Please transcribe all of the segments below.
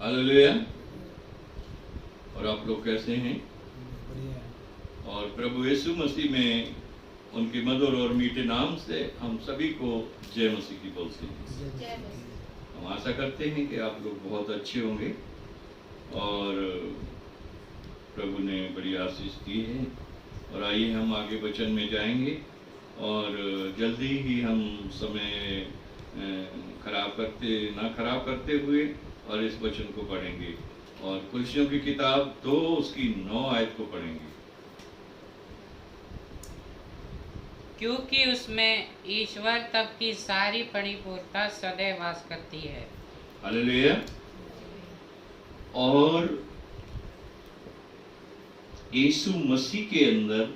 Hallelujah. और आप लोग कैसे हैं? और प्रभु यीशु मसीह में उनके मधुर और मीठे नाम से हम सभी को जय मसीह की बोलते हैं। हम आशा करते हैं कि आप लोग बहुत अच्छे होंगे और प्रभु ने बड़ी आशीष दी है। और आइए हम आगे वचन में जाएंगे और जल्दी ही हम समय खराब करते हुए और इस वचन को पढ़ेंगे और कुलसियों की किताब 2 उसकी 9 आयत को पढ़ेंगे। क्योंकि उसमें ईश्वर तब की सारी परिपूर्णता सदैव वास करती है। हालेलुया। और यीशु मसीह के अंदर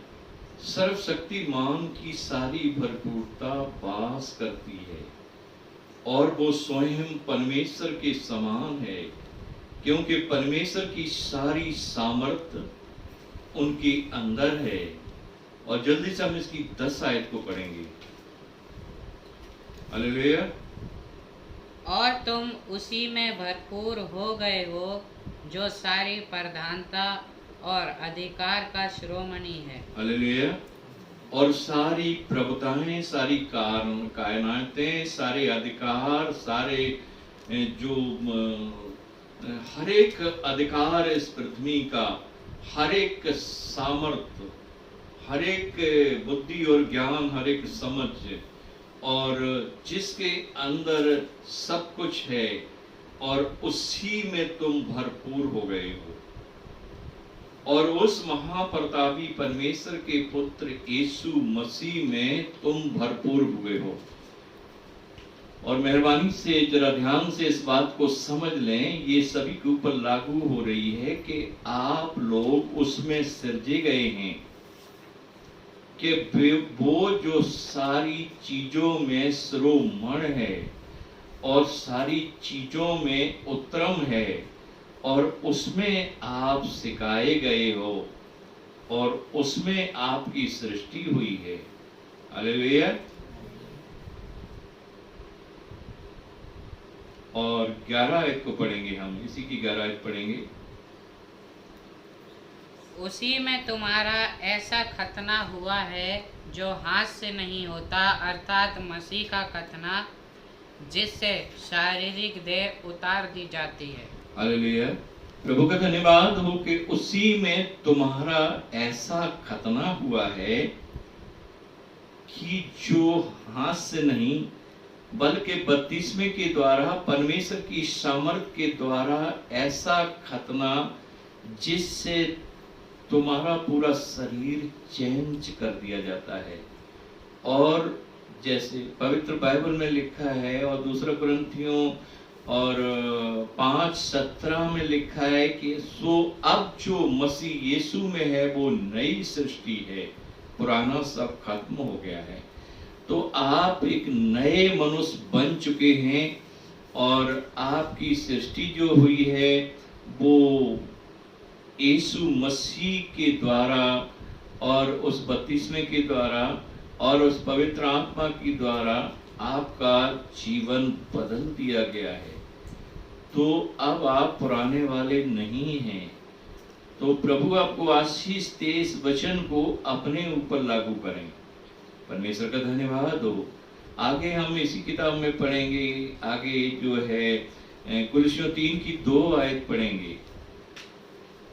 सर्वशक्तिमान की सारी भरपूरता वास करती है और वो स्वयं परमेश्वर के समान है, क्योंकि परमेश्वर की सारी सामर्थ्य उनके अंदर है। और जल्दी से हम इसकी 10 आयत को पढ़ेंगे। हालेलुया। और तुम उसी में भरपूर हो गए हो जो सारी प्रधानता और अधिकार का शिरोमणि है। हालेलुया। और सारी प्रभुताएं, सारी कायनातें, सारे अधिकार, सारे जो हर एक अधिकार इस पृथ्वी का, हर एक सामर्थ्य, हर एक बुद्धि और ज्ञान, हर एक समझ और जिसके अंदर सब कुछ है और उसी में तुम भरपूर हो गए हो और उस महाप्रतापी परमेश्वर के पुत्र यीशु मसीह में तुम भरपूर हुए हो। और मेहरबानी से जरा ध्यान से इस बात को समझ लें, ये सभी के ऊपर लागू हो रही है कि आप लोग उसमें सिरजे गए हैं कि वो जो सारी चीजों में शिरोमणि है और सारी चीजों में उत्तम है और उसमें आप सिखाए गए हो और उसमें आपकी सृष्टि हुई है। हालेलुया। और 11 आयत को पढ़ेंगे, हम इसी की 11 आयत पढ़ेंगे। उसी में तुम्हारा ऐसा खतना हुआ है जो हाथ से नहीं होता, अर्थात मसीह का खतना, जिससे शारीरिक देह उतार दी जाती है। हालेलुया। प्रभु का धन्यवाद हो कि उसी में तुम्हारा ऐसा खतना हुआ है कि जो हाथ से नहीं बल्कि बपतिस्मे के द्वारा, परमेश्वर की सामर्थ के द्वारा ऐसा खतना जिससे तुम्हारा पूरा शरीर चेंज कर दिया जाता है। और जैसे पवित्र बाइबल में लिखा है और दूसरा कुरिन्थियों और 5:17 में लिखा है कि सो अब जो मसीह यीशु में है वो नई सृष्टि है, पुराना सब खत्म हो गया है। तो आप एक नए मनुष्य बन चुके हैं और आपकी सृष्टि जो हुई है वो यीशु मसीह के द्वारा और उस बपतिस्मे के द्वारा और उस पवित्र आत्मा के द्वारा आपका जीवन बदल दिया गया है। तो अब आप पुराने वाले नहीं हैं। तो प्रभु आपको आशीष दे, इस वचन को अपने ऊपर लागू करें। परमेश्वर का धन्यवाद हो। आगे हम इसी किताब में पढ़ेंगे, आगे जो है कुलसियों 3 की 2 आयत पढ़ेंगे।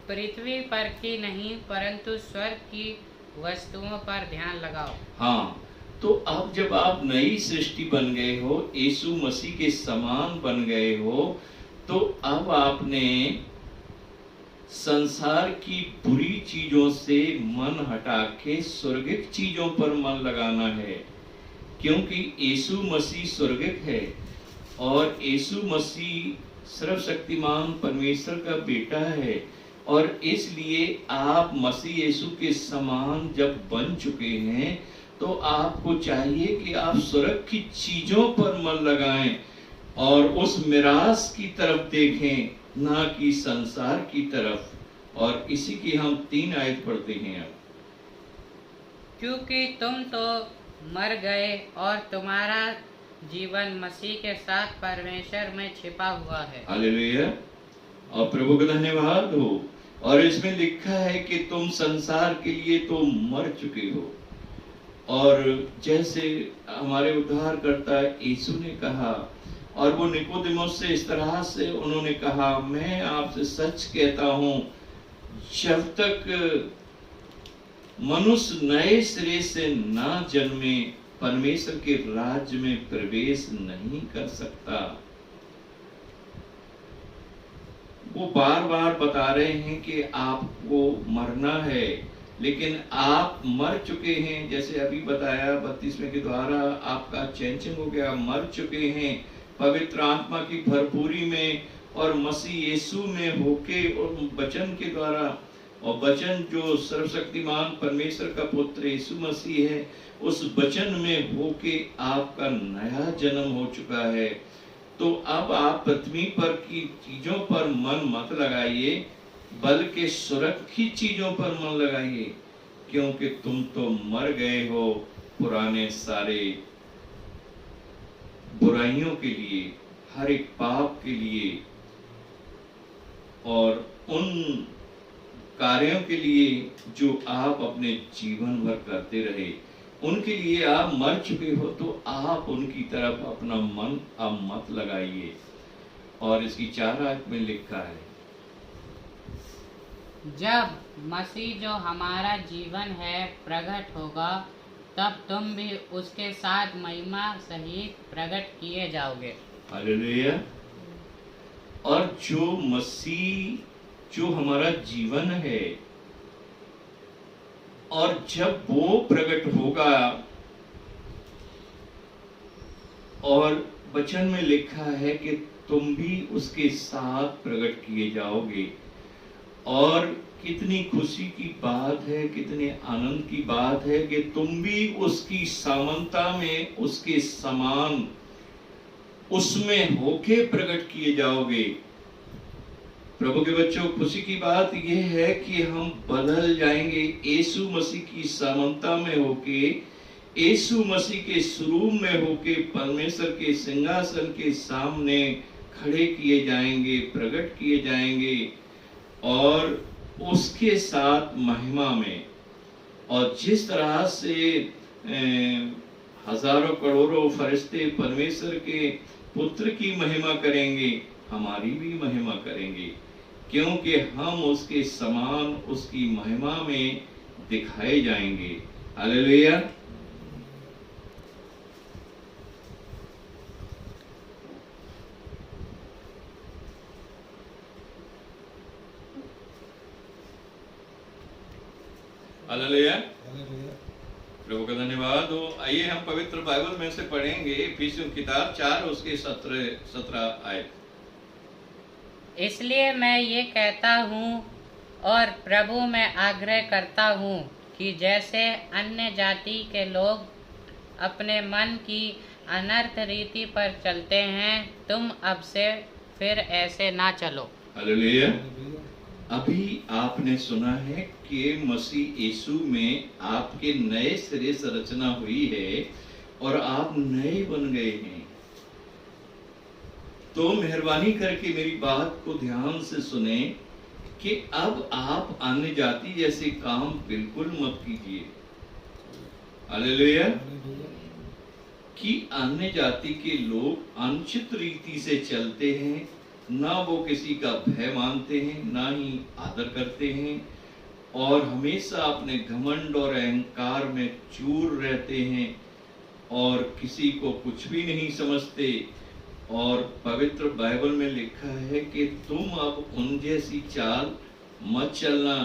पृथ्वी पर की नहीं परंतु स्वर्ग की वस्तुओं पर ध्यान लगाओ। हाँ, तो अब जब आप नई सृष्टि बन गए हो, यीशु मसीह के समान बन गए हो, तो अब आपने संसार की बुरी चीजों से मन हटा के स्वर्गिक चीजों पर मन लगाना है, क्योंकि यीशु मसीह स्वर्गिक है और यीशु मसीह सर्वशक्तिमान परमेश्वर का बेटा है। और इसलिए आप मसीह यीशु के समान जब बन चुके हैं तो आपको चाहिए कि आप स्वर्ग की चीजों पर मन लगाएं और उस मिरास की तरफ देखें, ना कि संसार की तरफ। और इसी की हम 3 आयत पढ़ते हैं अब। क्योंकि तुम तो मर गए और तुम्हारा जीवन मसीह के साथ परमेश्वर में छिपा हुआ है। हालेलुया। और प्रभु का धन्यवाद हो। और इसमें लिखा है कि तुम संसार के लिए तो मर चुके हो। और जैसे हमारे उद्धारकर्ता यीशु ने कहा, और वो निकोदेमुस से इस तरह से उन्होंने कहा, मैं आपसे सच कहता हूं, जब तक मनुष्य नए सिरे से ना जन्मे परमेश्वर के राज्य में प्रवेश नहीं कर सकता। वो बार बार बता रहे हैं कि आपको मरना है, लेकिन आप मर चुके हैं। जैसे अभी बताया, बपतिस्मे के द्वारा आपका चेंजिंग हो गया, मर चुके हैं पवित्र आत्मा की भरपूरी में और मसीह यीशु में होके और वचन के द्वारा। और वचन जो सर्वशक्तिमान परमेश्वर का पुत्र यीशु मसीह है, उस वचन में होके आपका नया जन्म हो चुका है। तो अब आप पृथ्वी पर की चीजों पर मन मत लगाइए, बल्कि स्वर्ग की चीजों पर मन लगाइए, क्योंकि तुम तो मर गए हो पुराने सारे बुराइयों के लिए, हर एक पाप के लिए और उन कार्यों के लिए जो आप अपने जीवन भर करते रहे, उनके लिए आप मर चुके हो। तो आप उनकी तरफ अपना मन अब मत लगाइए। और इसकी 4 आयत में लिखा है, जब मसीह जो हमारा जीवन है प्रकट होगा, तब तुम भी उसके साथ महिमा सहित प्रकट किए जाओगे। हालेलुया। और जो मसीह जो हमारा जीवन है, और जब वो प्रकट होगा, और वचन में लिखा है कि तुम भी उसके साथ प्रकट किए जाओगे। और कितनी खुशी की बात है, कितने आनंद की बात है कि तुम भी उसकी समानता में, उसके समान उसमें होके प्रकट किए जाओगे। प्रभु के बच्चों, खुशी की बात यह है कि हम बदल जाएंगे यीशु मसीह की समानता में होके, यीशु मसीह के स्वरूप में होके परमेश्वर के सिंहासन के सामने खड़े किए जाएंगे, प्रकट किए जाएंगे और उसके साथ महिमा में। और जिस तरह से हजारों करोड़ों फरिश्ते परमेश्वर के पुत्र की महिमा करेंगे, हमारी भी महिमा करेंगे, क्योंकि हम उसके समान, उसकी महिमा में दिखाए जाएंगे। हालेलुया। हालेलुया। प्रभु का धन्यवाद हो। आइए हम पवित्र बाइबल में से पढ़ेंगे इफिसियों किताब 4 उसके 17 आयत। इसलिए मैं ये कहता हूँ और प्रभु में आग्रह करता हूँ कि जैसे अन्य जाति के लोग अपने मन की अनर्थ रीति पर चलते हैं, तुम अब से फिर ऐसे ना चलो। हालेलुया। अभी आपने सुना है कि मसीह यीशु में आपके नए सिरे से रचना हुई है और आप नए बन गए हैं। तो मेहरबानी करके मेरी बात को ध्यान से सुने कि अब आप अन्य जाति जैसे काम बिल्कुल मत कीजिए। हालेलुया। कि अन्य जाति के लोग अनुचित रीति से चलते हैं, ना वो किसी का भय मानते हैं, ना ही आदर करते हैं, और हमेशा अपने घमंड और अहंकार में चूर रहते हैं और किसी को कुछ भी नहीं समझते। और पवित्र बाइबल में लिखा है कि तुम अब उन जैसी चाल मत चलना,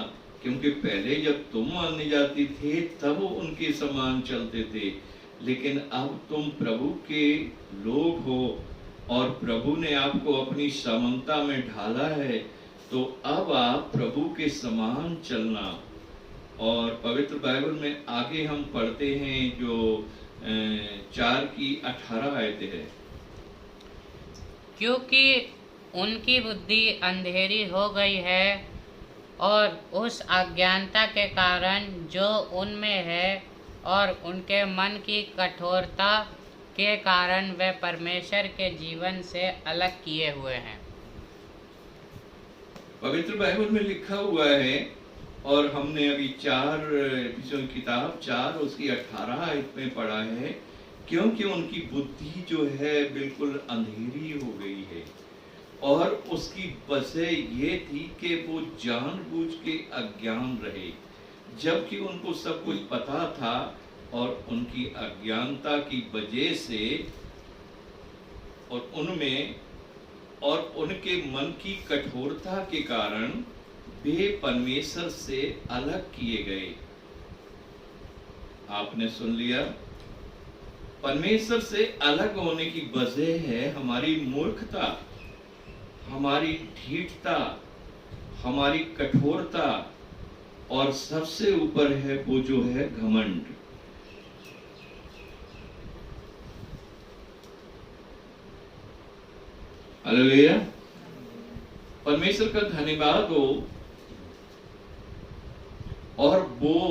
क्योंकि पहले जब तुम अन्य जाति थे तब उनके समान चलते थे, लेकिन अब तुम प्रभु के लोग हो और प्रभु ने आपको अपनी समानता में ढाला है, तो अब आप प्रभु के समान चलना। और पवित्र बाइबल में आगे हम पढ़ते हैं जो 4 की 18 आयतें है। क्योंकि उनकी बुद्धि अंधेरी हो गई है और उस अज्ञानता के कारण जो उनमें है, और उनके मन की कठोरता के कारण वे परमेश्वर के जीवन से अलग किए हुए हैं। पवित्र बाइबल में लिखा हुआ है, और हमने अभी 4 किताब 4 उसकी 18 आयत में पढ़ा है, क्योंकि उनकी बुद्धि जो है बिल्कुल अंधेरी हो गई है, और उसकी वजह ये थी कि वो जानबूझ के अज्ञान रहे, जबकि उनको सब कुछ पता था, और उनकी अज्ञानता की वजह से और उनमें और उनके मन की कठोरता के कारण वे परमेश्वर से अलग किए गए। आपने सुन लिया, परमेश्वर से अलग होने की वजह है हमारी मूर्खता, हमारी ढीठता, हमारी कठोरता, और सबसे ऊपर है वो जो है घमंड। हालेलुया। परमेश्वर का धन्यवाद हो। और वो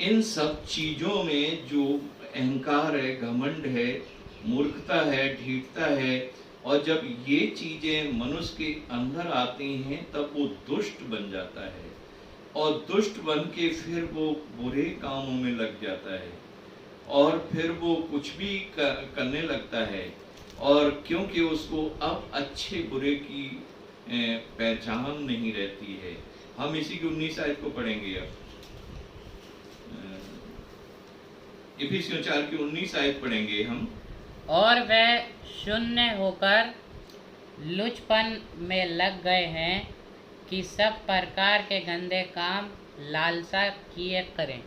इन सब चीजों में जो अहंकार है, घमंड है, मूर्खता है, ढीठता है, और जब ये चीजें मनुष्य के अंदर आती हैं तब वो दुष्ट बन जाता है, और दुष्ट बन के फिर वो बुरे कामों में लग जाता है, और फिर वो कुछ भी करने लगता है, और क्योंकि उसको अब अच्छे बुरे की पहचान नहीं रहती है। हम इसी की 19 आयत को पढ़ेंगे अब। इफिसियों 4 की 19 आयत पढ़ेंगे हम। और वह शून्य होकर लुचपन में लग गए हैं कि सब प्रकार के गंदे काम लालसा किए करें।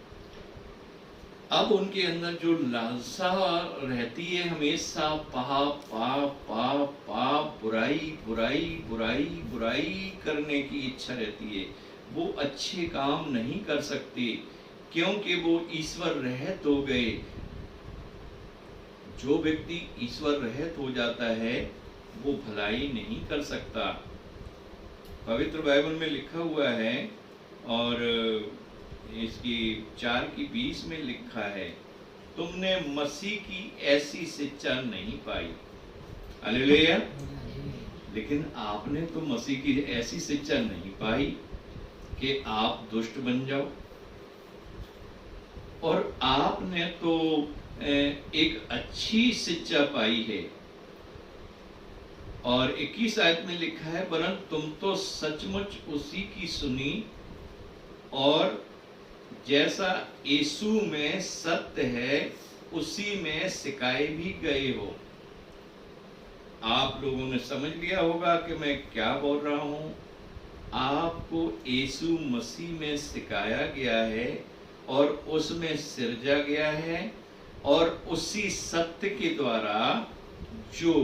अब उनके अंदर जो लालसा रहती है हमेशा पाप पाप पाप पाप, बुराई बुराई बुराई बुराई करने की इच्छा रहती है, वो अच्छे काम नहीं कर सकते, क्योंकि वो ईश्वर रहित हो गए। जो व्यक्ति ईश्वर रहित हो जाता है वो भलाई नहीं कर सकता। पवित्र बाइबल में लिखा हुआ है, और इसकी 4 की 20 में लिखा है, तुमने मसीह की ऐसी शिक्षा नहीं पाई। हालेलुया। लेकिन आपने तो मसीह की ऐसी शिक्षा नहीं पाई कि आप दुष्ट बन जाओ, और आपने तो एक अच्छी शिक्षा पाई है। और 21 आयत में लिखा है, वरन तुम तो सचमुच उसी की सुनी, और जैसा यीशु में सत्य है उसी में सिखाए भी गए हो। आप लोगों ने समझ लिया होगा कि मैं क्या बोल रहा हूं। आपको यीशु मसीह में सिखाया गया है, और उसमें सिरजा गया है, और उसी सत्य के द्वारा जो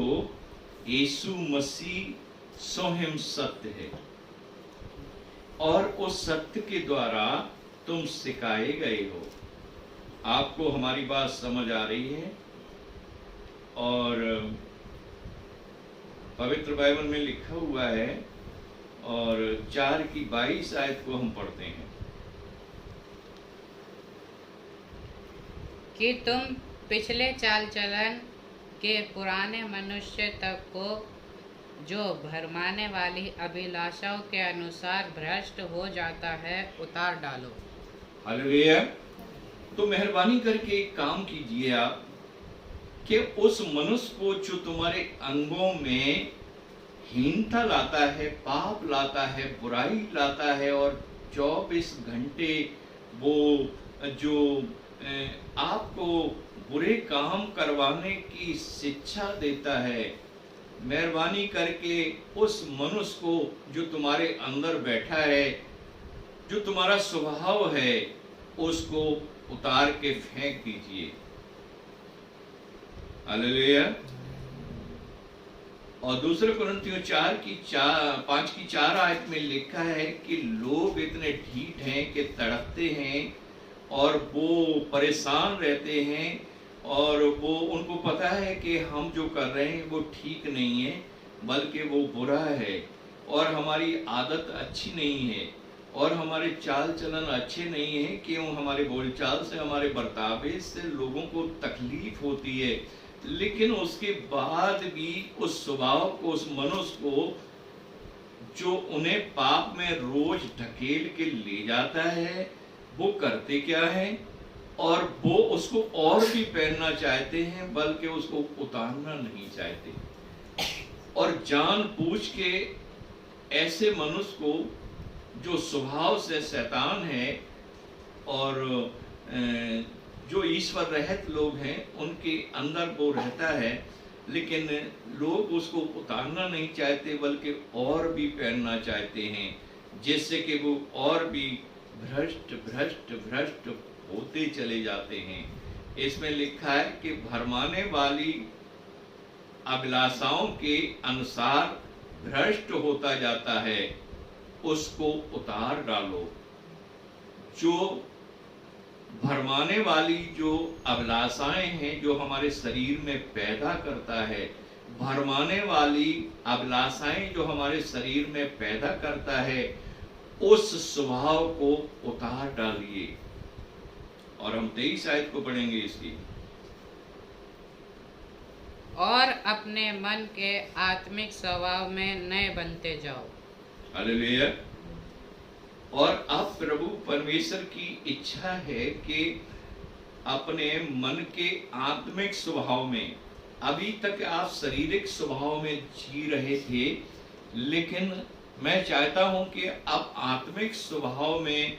यीशु मसीह स्वयं सत्य है, और उस सत्य के द्वारा तुम सिखाए गए हो। आपको हमारी बात समझ आ रही है? और पवित्र बाइबल में लिखा हुआ है, और 4 की 22 आयत को हम पढ़ते हैं कि तुम पिछले चाल चलन के पुराने मनुष्य तक को जो भरमाने वाली अभिलाषाओं के अनुसार भ्रष्ट हो जाता है उतार डालो। हालेलुया। तो मेहरबानी करके एक काम कीजिए आप, कि उस मनुष्य को जो तुम्हारे अंगों में हीनता लाता है, पाप लाता है, बुराई लाता है, और 24 घंटे वो जो आपको बुरे काम करवाने की शिक्षा देता है, मेहरबानी करके उस मनुष्य को जो तुम्हारे अंदर बैठा है, जो तुम्हारा स्वभाव है, उसको उतार के फेंक दीजिए। हालेलुया। और दूसरे कुरिन्थियों 5 की 4 आयत में लिखा है कि लोग इतने ढीठ हैं कि तड़पते हैं, और वो परेशान रहते हैं, और वो उनको पता है कि हम जो कर रहे हैं वो ठीक नहीं है, बल्कि वो बुरा है, और हमारी आदत अच्छी नहीं है, और हमारे चाल चलन अच्छे नहीं है, क्यों हमारे बोलचाल से, हमारे बर्तावे से लोगों को तकलीफ होती है। लेकिन उसके बाद भी उस स्वभाव को, उस मनुष्य को जो उन्हें पाप में रोज ढकेल के ले जाता है, वो करते क्या है, और वो उसको और भी पहनना चाहते हैं, बल्कि उसको उतारना नहीं चाहते। और जानबूझ के ऐसे मनुष्य को जो स्वभाव से शैतान है और जो ईश्वर रहित लोग हैं, उनके अंदर वो रहता है, लेकिन लोग उसको उतारना नहीं चाहते, बल्कि और भी पहनना चाहते हैं, जिससे कि वो और भी भ्रष्ट भ्रष्ट भ्रष्ट होते चले जाते हैं। इसमें लिखा है कि भरमाने वाली अभिलाषाओं के अनुसार भ्रष्ट होता जाता है, उसको उतार डालो। जो भरमाने वाली जो अभिलाषाएं हैं, जो हमारे शरीर में पैदा करता है, भरमाने वाली अभिलाषाएं जो हमारे शरीर में पैदा करता है, उस स्वभाव को उतार डालिए। और हम 23 आयत को पढ़ेंगे इसकी। और अपने मन के आत्मिक स्वभाव में नए बनते जाओ। हालेलुया। और अब प्रभु परमेश्वर की इच्छा है कि अपने मन के आत्मिक स्वभाव में, अभी तक आप शारीरिक स्वभाव में जी रहे थे, लेकिन मैं चाहता हूं कि आप आत्मिक स्वभाव में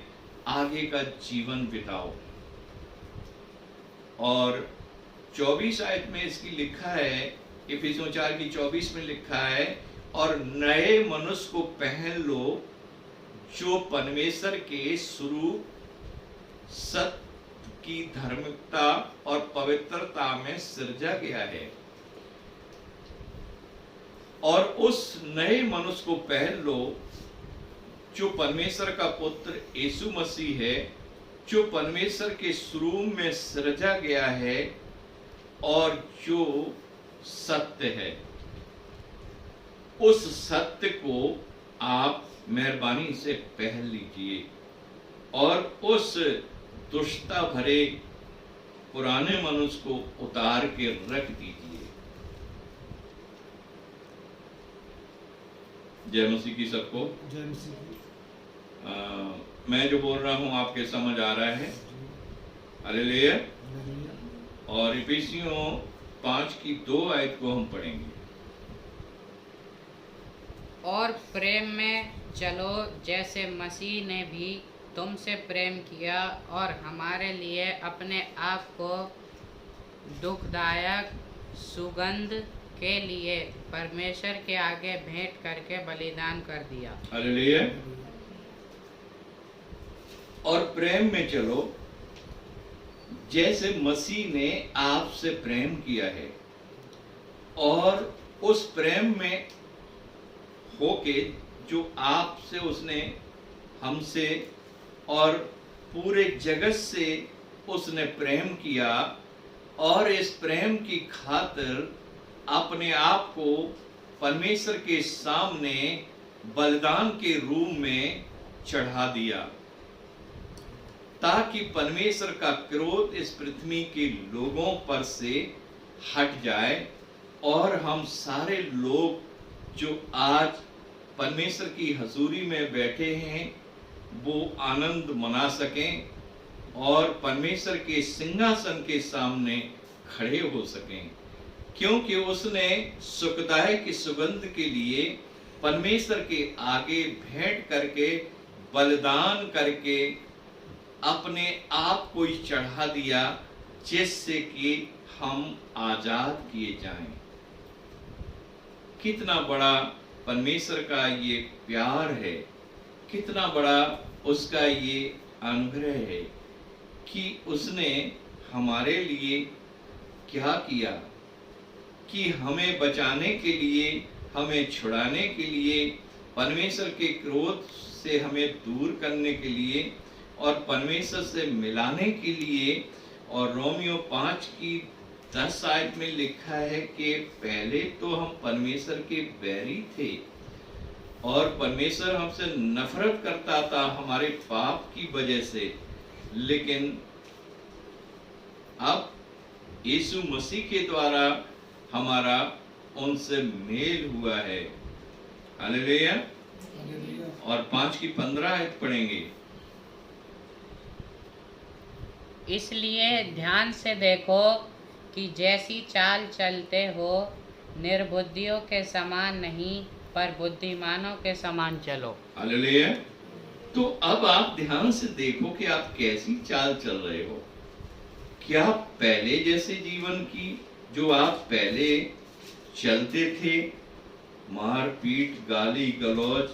आगे का जीवन बिताओ। और 24 आयत में इसकी लिखा है, इफिसियों 4 की 24 में लिखा है, और नए मनुष्य को पहन लो, जो परमेश्वर के स्वरूप सत्य की धार्मिकता और पवित्रता में सृजा गया है। और उस नए मनुष्य को पहन लो, जो परमेश्वर का पुत्र यीशु मसीह है, जो परमेश्वर के स्वरूप में सृजा गया है और जो सत्य है। उस सत्य को आप मेहरबानी से पहन लीजिए और उस दुष्टता भरे पुराने मनुष्य को उतार के रख दीजिए। जय मसीह की सबको। जय मसीह की। मैं जो बोल रहा हूं आपके समझ आ रहा है? हालेलुया। और इफिसियों 5 की 2 आयत को हम पढ़ेंगे। और प्रेम में चलो, जैसे मसीह ने भी तुमसे प्रेम किया और हमारे लिए अपने आप को दुखदायक सुगंध के लिए परमेश्वर के आगे भेंट करके बलिदान कर दिया। हालेलुया। और प्रेम में चलो, जैसे मसीह ने आपसे प्रेम किया है, और उस प्रेम में होके जो आपसे उसने, हमसे और पूरे जगत से उसने प्रेम किया, और इस प्रेम की खातिर अपने आप को परमेश्वर के सामने बलिदान के रूप में चढ़ा दिया, ताकि परमेश्वर का क्रोध इस पृथ्वी के लोगों पर से हट जाए और हम सारे लोग जो आज परमेश्वर की हजूरी में बैठे हैं वो आनंद मना सकें और परमेश्वर के सिंहासन के सामने खड़े हो सकें, क्योंकि उसने सुखदायक की सुगंध के लिए परमेश्वर के आगे भेंट करके बलिदान करके अपने आप को ही चढ़ा दिया, जिससे कि हम आजाद किए जाएं। कितना बड़ा परमेश्वर का ये प्यार है, कितना बड़ा उसका ये अनुग्रह है कि उसने हमारे लिए क्या किया, कि हमें बचाने के लिए, हमें छुड़ाने के लिए, परमेश्वर के क्रोध से हमें दूर करने के लिए और परमेश्वर से मिलाने के लिए। और रोमियो 5 की 10 आयत में लिखा है कि पहले तो हम परमेश्वर के बैरी थे और परमेश्वर हमसे नफरत करता था हमारे पाप की वजह से, लेकिन अब यीशु मसीह के द्वारा हमारा उनसे मेल हुआ है। हालेलुया। और 5 की 15 आयत पढ़ेंगे। इसलिए ध्यान से देखो कि जैसी चाल चलते हो निर्बुद्धियों के समान नहीं पर बुद्धिमानों के समान चलो। हालेलुया। तो अब आप ध्यान से देखो कि आप कैसी चाल चल रहे हो। क्या पहले जैसे जीवन की जो आप पहले चलते थे, मारपीट, गाली गलौज,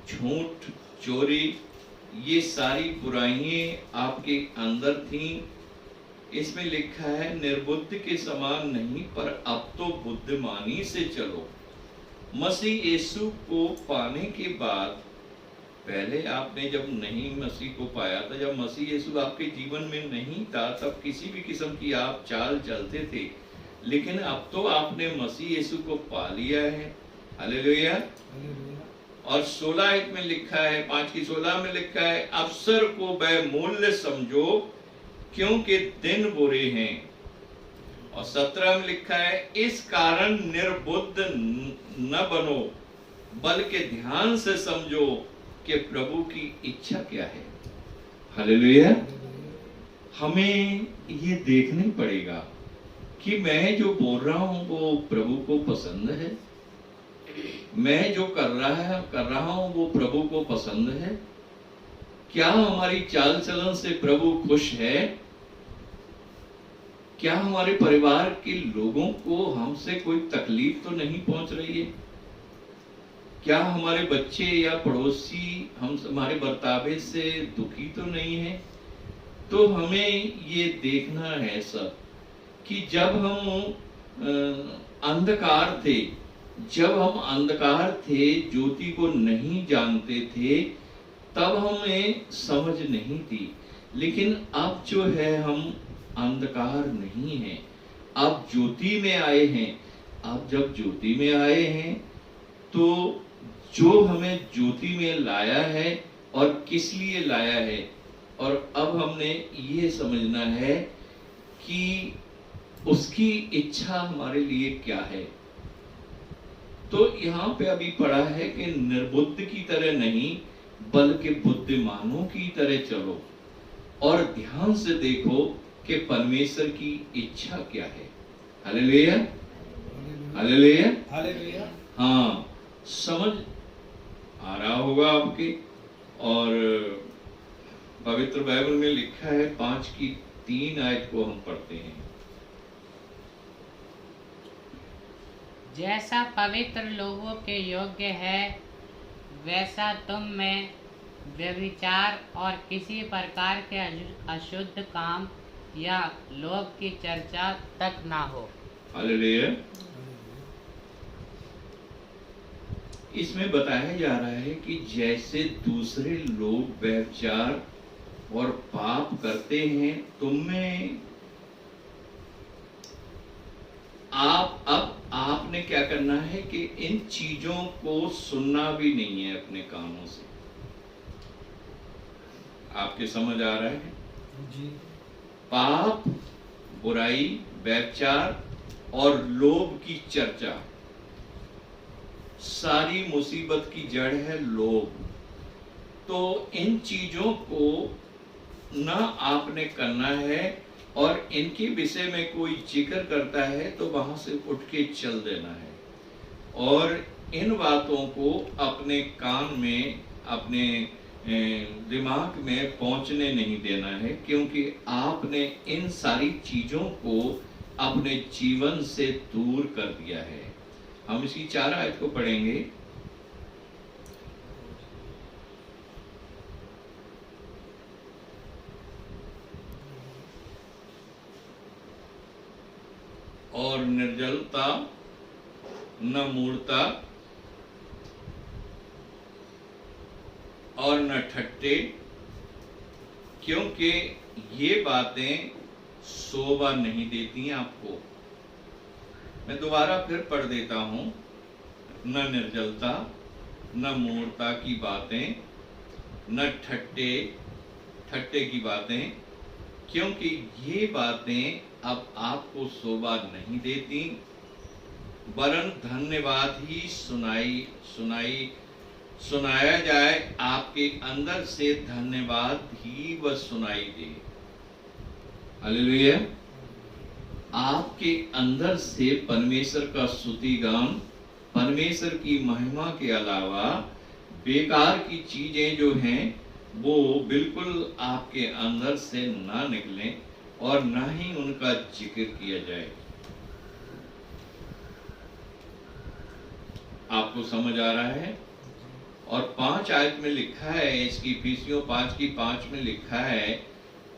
झूठ, चोरी, ये सारी बुराइयां आपके अंदर थीं। इसमें लिखा है निर्बुद्धि के समान नहीं पर अब तो बुद्धिमानी से चलो। मसीह यीशु को पाने के बाद, पहले आपने जब नहीं मसीह को पाया था, जब मसीह यीशु आपके जीवन में नहीं था, तब किसी भी किस्म की आप चाल चलते थे। लेकिन अब तो आपने मसीह यीशु को पा लिया है। हालेलुया। और 16 आयत में लिखा है, 5 की 16 में लिखा है, अवसर को बहुमूल्य समझो क्योंकि दिन बुरे हैं। और 17 में लिखा है, इस कारण निर्बुद्ध न बनो बल्कि ध्यान से समझो कि प्रभु की इच्छा क्या है। हालेलुया। हमें ये देखना पड़ेगा कि मैं जो बोल रहा हूं वो प्रभु को पसंद है, मैं जो कर रहा हूं वो प्रभु को पसंद है। क्या हमारी चाल चलन से प्रभु खुश है? क्या हमारे परिवार के लोगों को हमसे कोई तकलीफ तो नहीं पहुंच रही है? क्या हमारे बच्चे या पड़ोसी हमारे बर्तावे से दुखी तो नहीं है? तो हमें ये देखना है सब कि जब हम अंधकार थे, ज्योति को नहीं जानते थे, तब हमें समझ नहीं थी। लेकिन अब जो है हम अंधकार नहीं है, अब ज्योति में आए हैं। अब जब ज्योति में आए हैं तो जो हमें ज्योति में लाया है और किस लिए लाया है, और अब हमने ये समझना है कि उसकी इच्छा हमारे लिए क्या है। तो यहाँ पे अभी पढ़ा है कि निर्बुद्ध की तरह नहीं बल्कि बुद्धिमानों की तरह चलो और ध्यान से देखो कि परमेश्वर की इच्छा क्या है। Hallelujah, hallelujah, hallelujah. हाँ, समझ आ रहा होगा आपके। और पवित्र बाइबल में लिखा है 5 की 3 आयत को हम पढ़ते हैं। जैसा पवित्र लोगों के योग्य है वैसा तुम में व्यभिचार और किसी प्रकार के अशुद्ध काम या लोभ की चर्चा तक ना हो। हालेलुया। इसमें बताया जा रहा है कि जैसे दूसरे लोग व्यभिचार और पाप करते हैं, तुम में आपने क्या करना है कि इन चीजों को सुनना भी नहीं है अपने कानों से। आपके समझ आ रहा है? जी। पाप, बुराई, व्यभिचार और लोभ की चर्चा, सारी मुसीबत की जड़ है लोभ। तो इन चीजों को ना आपने करना है, और इनके विषय में कोई जिक्र करता है तो वहां से उठ के चल देना है, और इन बातों को अपने कान में, अपने दिमाग में पहुंचने नहीं देना है, क्योंकि आपने इन सारी चीजों को अपने जीवन से दूर कर दिया है। हम इसकी 4 आयत को पढ़ेंगे। और निर्जलता, न मूढ़ता और न ठट्टे, क्योंकि ये बातें शोभा नहीं देती आपको। मैं दोबारा फिर पढ़ देता हूं। न निर्जलता, न मूढ़ता की बातें, न ठट्टे की बातें, क्योंकि ये बातें अब आपको शोभा नहीं देती, वरन धन्यवाद ही सुनाई सुनाया जाए, आपके अंदर से धन्यवाद ही वह सुनाई दे। हालेलुया। आपके अंदर से परमेश्वर का स्तुति गान, परमेश्वर की महिमा के अलावा बेकार की चीजें जो हैं वो बिल्कुल आपके अंदर से ना निकलें और ना ही उनका जिक्र किया जाए। आपको समझ आ रहा है? और 5 आयत में लिखा है, इसकी इफिसियों 5:5 में लिखा है,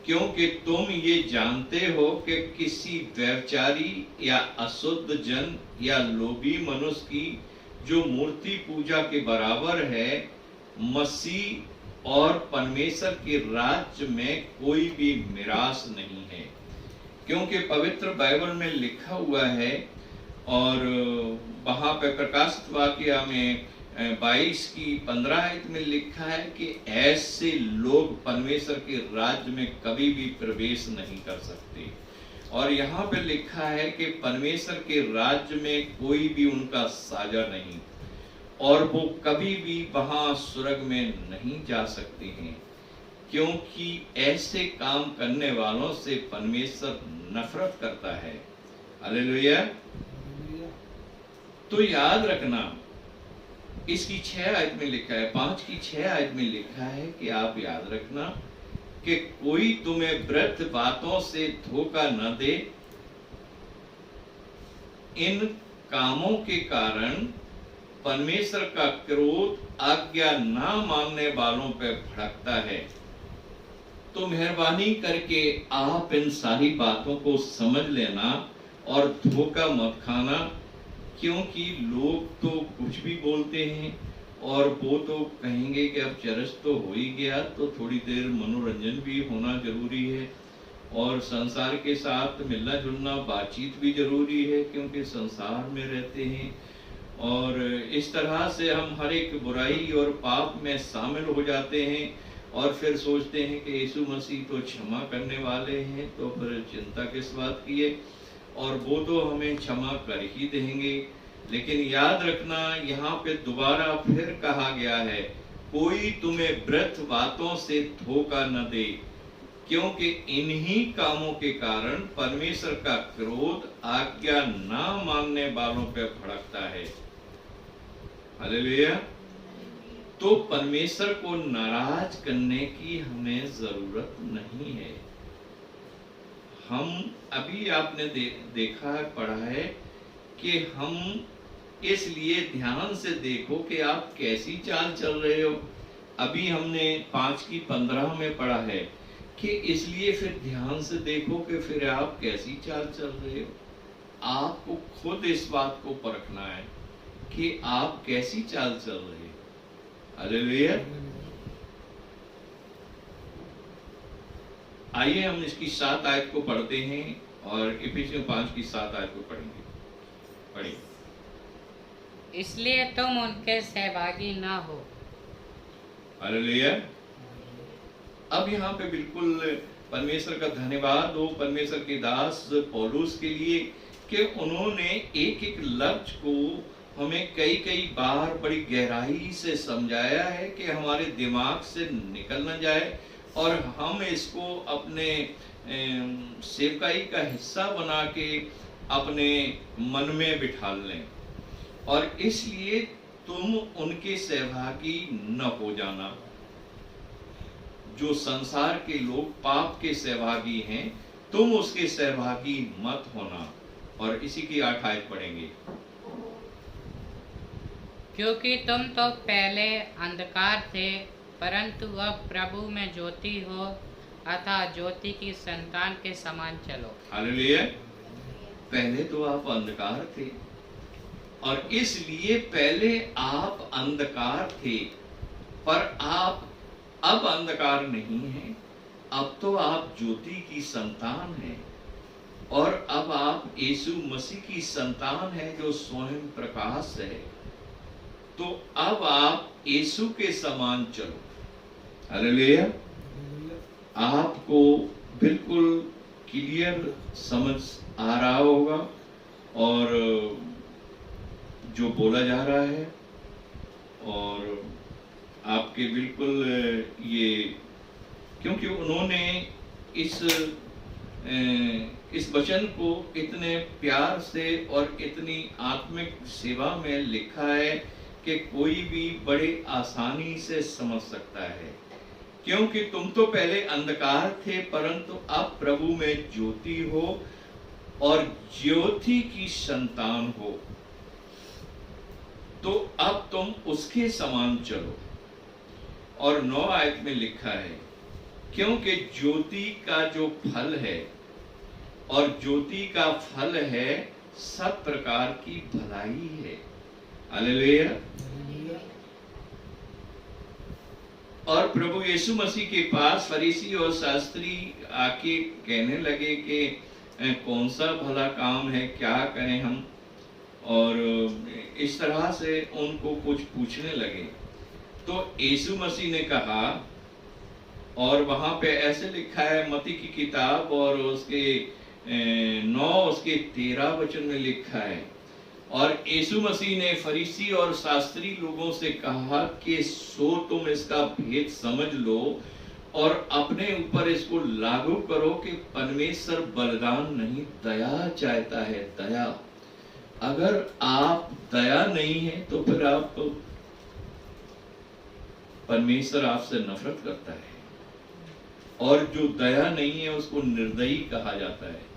क्योंकि तुम ये जानते हो कि किसी व्यभिचारी या अशुद्ध जन या लोभी मनुष्य की जो मूर्ति पूजा के बराबर है, मसीह और परमेश्वर के राज्य में कोई भी मिरास नहीं है। क्योंकि पवित्र बाइबल में लिखा हुआ है, और वहां पे प्रकाशित वाक्य में 22:15 में लिखा है कि ऐसे लोग परमेश्वर के राज्य में कभी भी प्रवेश नहीं कर सकते। और यहाँ पे लिखा है कि परमेश्वर के राज्य में कोई भी उनका साझा नहीं, और वो कभी भी वहां स्वर्ग में नहीं जा सकते हैं, क्योंकि ऐसे काम करने वालों से परमेश्वर नफरत करता है। हालेलुया। तो याद रखना, इसकी 6 आयत में लिखा है, 5 की 6 आयत में लिखा है कि आप याद रखना कि कोई तुम्हें व्यर्थ बातों से धोखा न दे। इन कामों के कारण परमेश्वर का क्रोध आज्ञा ना मानने वालों पर भड़कता है। तो मेहरबानी करके आप इन सारी बातों को समझ लेना और धोखा मत खाना, क्योंकि लोग तो कुछ भी बोलते हैं और वो तो कहेंगे कि अब चर्च तो हो ही गया, तो थोड़ी देर मनोरंजन भी होना जरूरी है, और संसार के साथ मिलना जुलना बातचीत भी जरूरी है, क्योंकि संसार में रहते हैं। और इस तरह से हम हर एक बुराई और पाप में शामिल हो जाते हैं, और फिर सोचते हैं कि यीशु मसीह तो क्षमा करने वाले हैं, तो फिर चिंता किस बात की है, और वो तो हमें क्षमा कर ही देंगे। लेकिन याद रखना, यहाँ पे दोबारा फिर कहा गया है, कोई तुम्हें व्यर्थ बातों से धोखा न दे, क्योंकि इन्हीं कामों के कारण परमेश्वर का क्रोध आज्ञा ना मानने वालों पर भड़कता है। हालेलुया। तो परमेश्वर को नाराज करने की हमें जरूरत नहीं है। हम अभी आपने देखा है, पढ़ा है कि हम इसलिए ध्यान से देखो कि आप कैसी चाल चल रहे हो। अभी हमने 5:15 में पढ़ा है कि इसलिए फिर ध्यान से देखो कि फिर आप कैसी चाल चल रहे हो। आपको खुद इस बात को परखना है कि आप कैसी चाल चल रहे हो। हालेलुया। आइए हम इसकी 7 आयत को पढ़ते हैं और इफिसियों 5:7 आयत को पढ़ेंगे। पढ़िए। इसलिए तुम उनके सहभागी ना हो। हालेलुया। अब यहाँ पे बिल्कुल परमेश्वर का धन्यवाद हो परमेश्वर के दास पौलुस के लिए कि उन्होंने एक एक लफ्ज को हमें कई कई बार बड़ी गहराई से समझाया है कि हमारे दिमाग से निकल न जाए और हम इसको अपने सेवकाई का हिस्सा बना के अपने मन में बिठा लें। और इसलिए तुम उनके सहभागी न हो जाना। जो संसार के लोग पाप के सहभागी हैं, तुम उसके सहभागी मत होना। और इसी की 8 आयत पढ़ेंगे। क्योंकि तुम तो पहले अंधकार थे, परंतु अब प्रभु में ज्योति हो, अतः ज्योति की संतान के समान चलो। हालेलुया। पहले तो आप अंधकार थे, और इसलिए पहले आप अंधकार थे, पर आप अब अंधकार नहीं हैं। अब तो आप ज्योति की संतान हैं, और अब आप यीशु मसीह की संतान है जो स्वयं प्रकाश है। तो अब आप यीशु के समान चलो। हालेलुया। आपको बिल्कुल क्लियर समझ आ रहा होगा और जो बोला जा रहा है, और आपके बिल्कुल ये, क्योंकि उन्होंने इस वचन को इतने प्यार से और इतनी आत्मिक सेवा में लिखा है कि कोई भी बड़े आसानी से समझ सकता है। क्योंकि तुम तो पहले अंधकार थे, परंतु अब प्रभु में ज्योति हो और ज्योति की संतान हो, तो अब तुम उसके समान चलो। और 9 आयत में लिखा है, क्योंकि ज्योति का जो फल है, और ज्योति का फल है सब प्रकार की भलाई है। हालेलुया। और प्रभु यीशु मसीह के पास फरीसी और शास्त्री आके कहने लगे कि कौन सा भला काम है, क्या करें हम, और इस तरह से उनको कुछ पूछने लगे। तो यीशु मसीह ने कहा, और वहां पे ऐसे लिखा है मत्ती की किताब और उसके 9 उसके 13 वचन में लिखा है, और यीशु मसीह ने फरीसी और शास्त्री लोगों से कहा कि सो तुम इसका भेद समझ लो और अपने ऊपर इसको लागू करो कि परमेश्वर बलिदान नहीं, दया चाहता है। दया, अगर आप दया नहीं है तो फिर आप, परमेश्वर आपसे नफरत करता है, और जो दया नहीं है उसको निर्दयी कहा जाता है।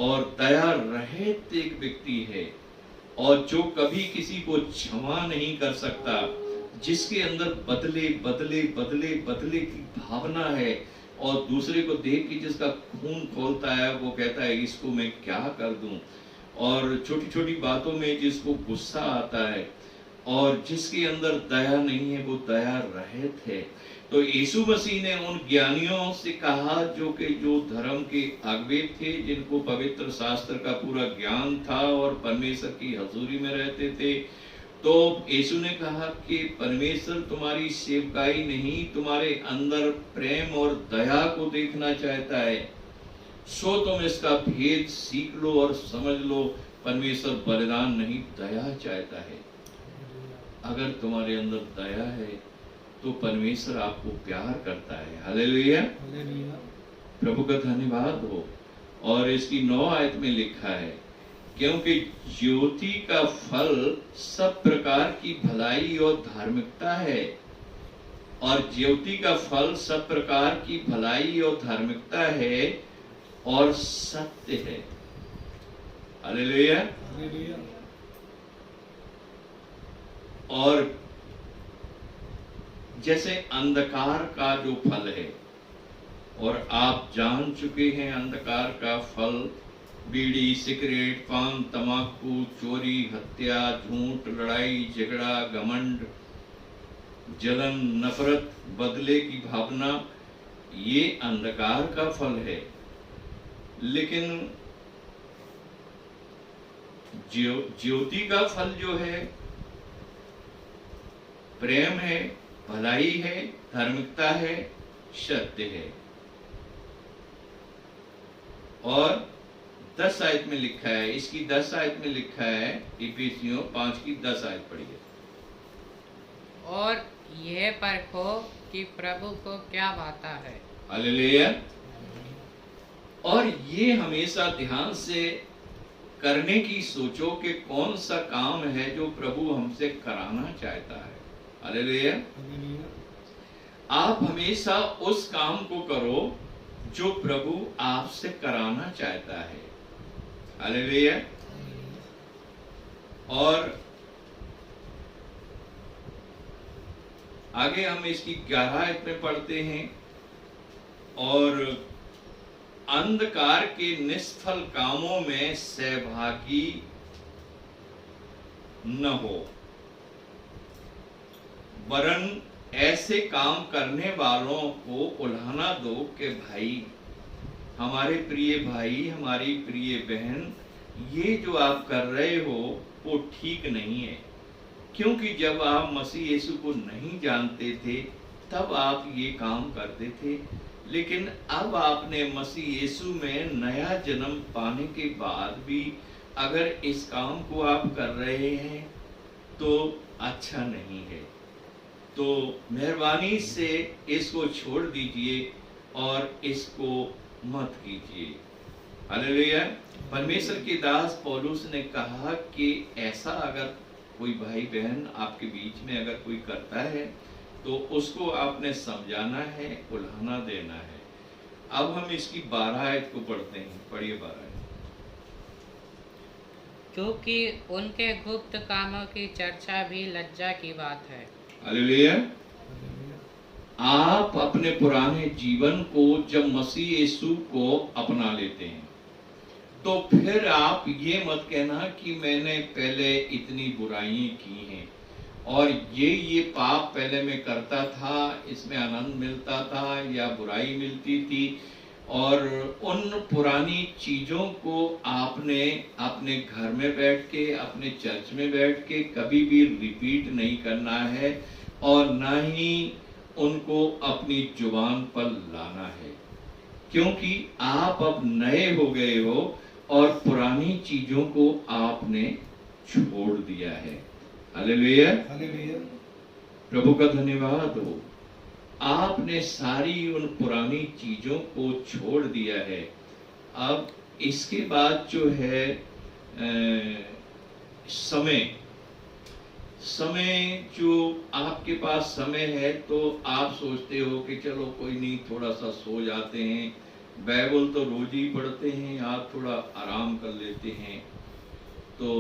और दया रहित एक व्यक्ति है, और जो कभी किसी को क्षमा नहीं कर सकता, जिसके अंदर बदले बदले बदले बदले की भावना है, और दूसरे को देख के जिसका खून खौलता है, वो कहता है इसको मैं क्या कर दूं, और छोटी छोटी बातों में जिसको गुस्सा आता है, और जिसके अंदर दया नहीं है वो दया रहित है। तो यीशु मसीह ने उन ज्ञानियों से कहा जो धर्म के अगुवे थे, जिनको पवित्र शास्त्र का पूरा ज्ञान था और परमेश्वर की हजूरी में रहते थे, तो यीशु ने कहा कि परमेश्वर तुम्हारी सेवकाई नहीं, तुम्हारे अंदर प्रेम और दया को देखना चाहता है। सो तुम इसका भेद सीख लो और समझ लो, परमेश्वर बलिदान नहीं, दया चाहता है। अगर तुम्हारे अंदर दया है तो परमेश्वर आपको प्यार करता है। हालेलुया, प्रभु का धन्यवाद हो। और इसकी 9 आयत में लिखा है, क्योंकि ज्योति का फल सब प्रकार की भलाई और धार्मिकता है, और ज्योति का फल सब प्रकार की भलाई और धार्मिकता है और सत्य है। हालेलुया। और जैसे अंधकार का जो फल है, और आप जान चुके हैं अंधकार का फल, बीड़ी, सिगरेट, पान, तंबाकू, चोरी, हत्या, झूठ, लड़ाई झगड़ा, घमंड, जलन, नफरत, बदले की भावना, ये अंधकार का फल है। लेकिन ज्योति का फल जो है, प्रेम है, भलाई है, धार्मिकता है, सत्य है। और 10 आयत में लिखा है, इसकी 10 आयत में लिखा है, इफिसियों 5 की 10 आयत पढ़िए। और यह परखो कि प्रभु को क्या भाता है। हालेलुया। और ये हमेशा ध्यान से करने की सोचो कि कौन सा काम है जो प्रभु हमसे कराना चाहता है। हालेलुया। आप हमेशा उस काम को करो जो प्रभु आपसे कराना चाहता है। हालेलुया। और आगे हम इसकी 11 आयत में पढ़ते हैं, और अंधकार के निष्फल कामों में सहभागी न हो, वरन ऐसे काम करने वालों को उल्हाना दो कि भाई, हमारे प्रिय भाई, हमारी प्रिय बहन, ये जो आप कर रहे हो वो ठीक नहीं है। क्योंकि जब आप मसीह यीशु को नहीं जानते थे तब आप ये काम करते थे, लेकिन अब आपने मसीह यीशु में नया जन्म पाने के बाद भी अगर इस काम को आप कर रहे हैं तो अच्छा नहीं है। तो मेहरबानी से इसको छोड़ दीजिए और इसको मत कीजिए। हालेलुया। परमेश्वर के दास पौलुस ने कहा कि ऐसा अगर कोई भाई बहन आपके बीच में अगर कोई करता है तो उसको आपने समझाना है, उल्हाना देना है। अब हम इसकी 12 आयत को पढ़ते हैं। पढ़िए 12 आयत। क्योंकि उनके गुप्त कामों की चर्चा भी लज्जा की बात है। हालेलुया। आप अपने पुराने जीवन को जब मसीह यीशु को अपना लेते हैं तो फिर आप ये मत कहना कि मैंने पहले इतनी बुराइयां की हैं और ये पाप पहले मैं करता था, इसमें आनंद मिलता था या बुराई मिलती थी, और उन पुरानी चीजों को आपने अपने घर में बैठ के, अपने चर्च में बैठ के कभी भी रिपीट नहीं करना है और ना ही उनको अपनी जुबान पर लाना है, क्योंकि आप अब नए हो गए हो और पुरानी चीजों को आपने छोड़ दिया है। हालेलुया। हालेलुया। प्रभु का धन्यवाद हो। आपने सारी उन पुरानी चीजों को छोड़ दिया है। अब इसके बाद जो है समय जो आपके पास समय है तो आप सोचते हो कि चलो कोई नहीं, थोड़ा सा सो जाते हैं, बाइबल तो रोज ही पढ़ते हैं, आप थोड़ा आराम कर लेते हैं, तो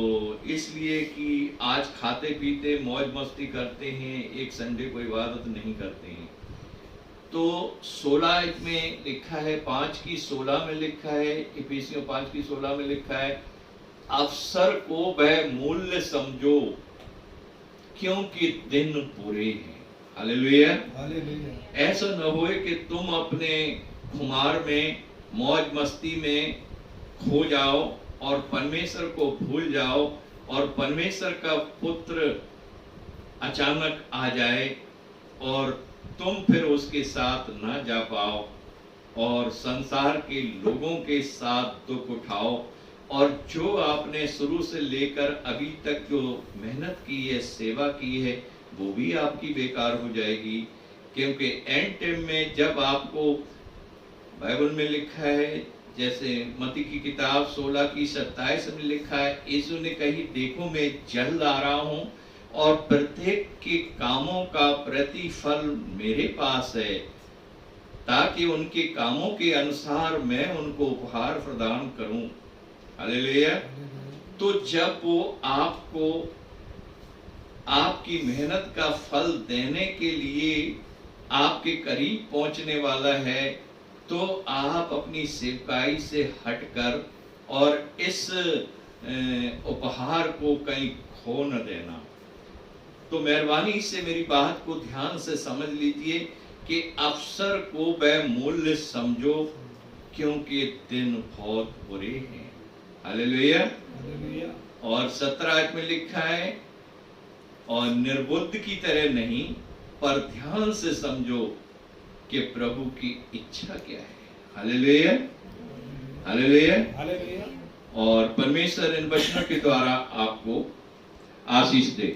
इसलिए कि आज खाते पीते मौज मस्ती करते हैं, एक संडे को इबादत नहीं करते हैं। तो 16 में लिखा है, 5:16 में लिखा है, इफिसियों 5:16 में लिखा है, अवसर को वह मूल्य समझो क्योंकि दिन बुरे हैं। हालेलुया। हालेलुया। ऐसा न होए कि तुम अपने खुमार में, मौज मस्ती में खो जाओ और परमेश्वर को भूल जाओ और परमेश्वर का पुत्र अचानक आ जाए और तुम फिर उसके साथ ना जा पाओ और संसार के लोगों के साथ दुख उठाओ और जो आपने शुरू से लेकर अभी तक जो मेहनत की है, सेवा की है, वो भी आपकी बेकार हो जाएगी। क्योंकि एंड टाइम में जब आपको, बाइबल में लिखा है, जैसे मत्ती की किताब 16:27 में लिखा है, यीशु ने कही, देखो मैं जल्द आ रहा हूं और प्रत्येक के कामों का प्रतिफल मेरे पास है ताकि उनके कामों के अनुसार मैं उनको उपहार प्रदान करूं। हालेलुया। तो जब वो आपको आपकी मेहनत का फल देने के लिए आपके करीब पहुंचने वाला है तो आप अपनी सेवकाई से हटकर और इस उपहार को कहीं खो न देना। तो मेहरबानी से मेरी बात को ध्यान से समझ लीजिए कि अवसर को वह मूल्य समझो क्योंकि दिन बहुत बुरे हैं। हालेलुया। हालेलुया। और 17 में लिखा है, और निर्बुद्ध की तरह नहीं पर ध्यान से समझो कि प्रभु की इच्छा क्या है। हालेलुया। हालेलुया। हालेलुया। और परमेश्वर इन वचनों के द्वारा आपको आशीष दे।